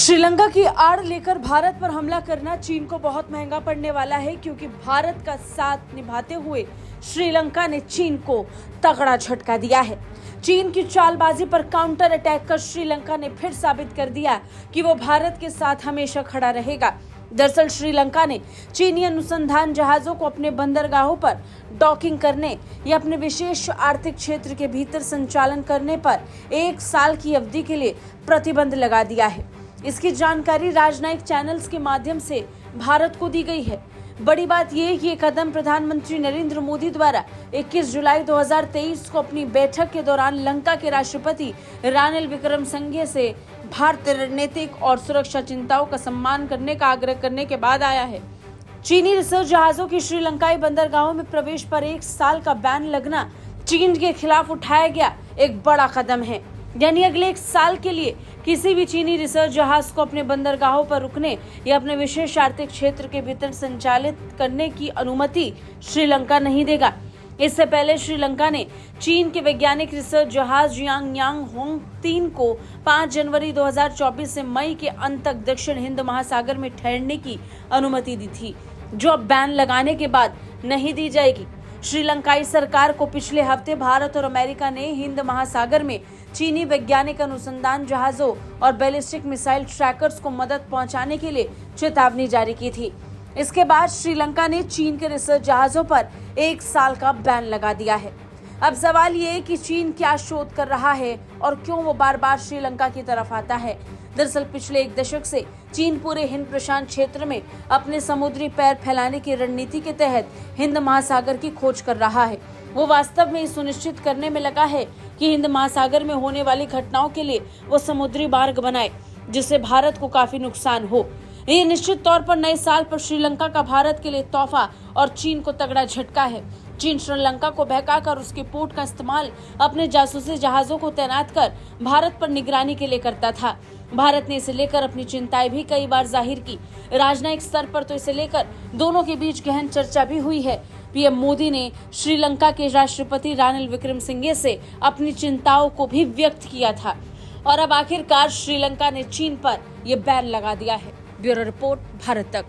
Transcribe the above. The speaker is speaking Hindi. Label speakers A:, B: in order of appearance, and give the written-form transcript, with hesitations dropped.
A: श्रीलंका की आड़ लेकर भारत पर हमला करना चीन को बहुत महंगा पड़ने वाला है, क्योंकि भारत का साथ निभाते हुए श्रीलंका ने चीन को तगड़ा झटका दिया है। चीन की चालबाजी पर काउंटर अटैक कर श्रीलंका ने फिर साबित कर दिया कि वो भारत के साथ हमेशा खड़ा रहेगा। दरअसल श्रीलंका ने चीनी अनुसंधान जहाजों को अपने बंदरगाहों पर डॉकिंग करने या अपने विशेष आर्थिक क्षेत्र के भीतर संचालन करने पर 1 साल की अवधि के लिए प्रतिबंध लगा दिया है। इसकी जानकारी राजनयिक चैनल्स के माध्यम से भारत को दी गई है। बड़ी बात यह है कि ये कदम प्रधानमंत्री नरेंद्र मोदी द्वारा 21 जुलाई 2023 को अपनी बैठक के दौरान लंका के राष्ट्रपति रानिल विक्रमसिंघे से भारतीय रणनीतिक और सुरक्षा चिंताओं का सम्मान करने का आग्रह करने के बाद आया है। चीनी रिसर्च जहाजों की श्रीलंकाई बंदरगाहों में प्रवेश पर 1 साल का बैन लगना चीन के खिलाफ उठाया गया एक बड़ा कदम है। यानी अगले 1 साल के लिए किसी भी चीनी रिसर्च जहाज को अपने बंदरगाहों पर रुकने या अपने विशेष आर्थिक क्षेत्र के भीतर संचालित करने की अनुमति श्रीलंका नहीं देगा। इससे पहले श्रीलंका ने चीन के वैज्ञानिक रिसर्च जहाज यांग होंग 3 को 5 जनवरी 2024 से मई के अंत तक दक्षिण हिंद महासागर में ठहरने की अनुमति दी थी, जो अब बैन लगाने के बाद नहीं दी जाएगी। श्रीलंकाई सरकार को पिछले हफ्ते भारत और अमेरिका ने हिंद महासागर में चीनी वैज्ञानिक अनुसंधान जहाजों और बैलिस्टिक मिसाइल ट्रैकर्स को मदद पहुंचाने के लिए चेतावनी जारी की थी। इसके बाद श्रीलंका ने चीन के रिसर्च जहाजों पर 1 साल का बैन लगा दिया है। अब सवाल ये है कि चीन क्या शोध कर रहा है और क्यों वो बार बार श्रीलंका की तरफ आता है। दरअसल पिछले 1 दशक से चीन पूरे हिंद प्रशांत क्षेत्र में अपने समुद्री पैर फैलाने की रणनीति के तहत हिंद महासागर की खोज कर रहा है। वो वास्तव में सुनिश्चित करने में लगा है कि हिंद महासागर में होने वाली घटनाओं के लिए वो समुद्री मार्ग बनाए, जिससे भारत को काफी नुकसान हो। ये निश्चित तौर पर नए साल पर श्रीलंका का भारत के लिए तोहफा और चीन को तगड़ा झटका है। चीन श्रीलंका को बहकाकर उसके पोर्ट का इस्तेमाल अपने जासूसी जहाजों को तैनात कर भारत पर निगरानी के लिए करता था। भारत ने इसे लेकर अपनी चिंताएं भी कई बार जाहिर की। राजनयिक स्तर पर तो इसे लेकर दोनों के बीच गहन चर्चा भी हुई है। पीएम मोदी ने श्रीलंका के राष्ट्रपति रानिल विक्रमसिंघे से अपनी चिंताओं को भी व्यक्त किया था और अब आखिरकार श्रीलंका ने चीन पर यह बैन लगा दिया है। ब्यूरो रिपोर्ट, भारत तक।